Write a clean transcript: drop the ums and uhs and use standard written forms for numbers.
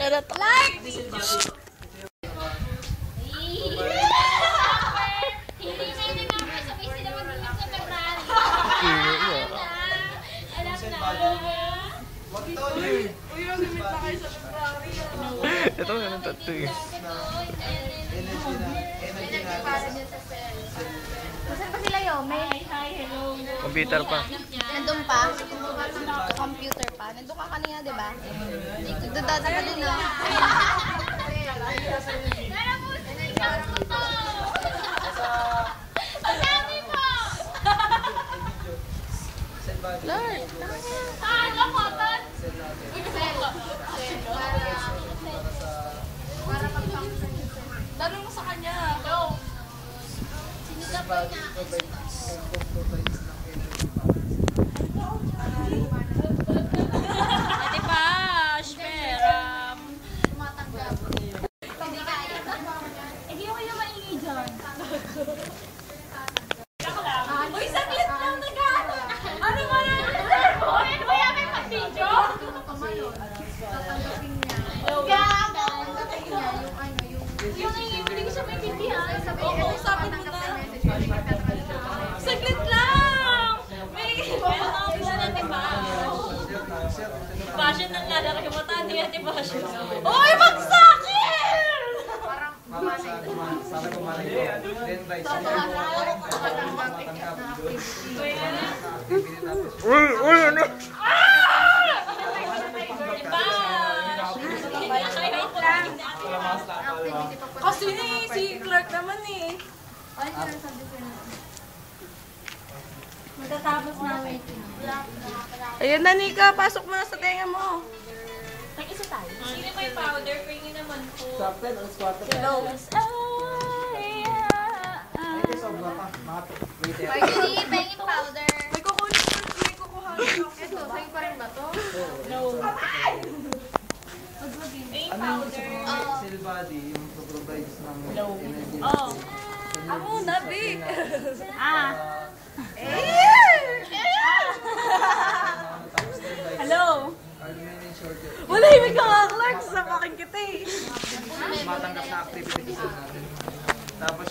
Charot. Like! Ito nga ng tattoo eh. Saan pa sila yun? May Computer pa. nandun pa? Computer pa? Nandun ka kanina, di ba? Nagdadada ka din ah. Lord. Laro mo sa kanya. Go. Sinigapay niya. Ate Pash, Peram. Tumatanggap. Hindi kaya. Hindi ko kayo maingay dyan. Uy, saglit lang nag-ano. Ano ba na? Ano ba yan? May pag-video? Tatanggapin niya. Gago! Tatanggapin niya yung ano, yung... Hindi ko siya may bintihan. Oo, sabi mo na. Saglit lang! May meron ako isa na diba? Passion ng lalaki mo, tani at Pash. Uy, magsakit! Parang bumanay. Sana kumanay ko. Then by Uy, ano? Kasi si Clark naman eh. Ay, sinasabi ko na. Matatapos namin. Ayan na, Nika. Pasok mo na sa tenga mo. Nag-isa tayo. Sino may powder? Pingin naman po. Captain, alas 4. Hello. Marjorie, pahingin powder. May kukunin Ito, sa'yo pa rin ba to? No. Ano yung gusto mo? Cell body, yung to-provide ng energy. Oh. Ako na, B. Ah. Hello. Aluminum shorted. Wala yung ka nga, Clark. Sa akin kita eh. Matanggap na activity natin. Tapos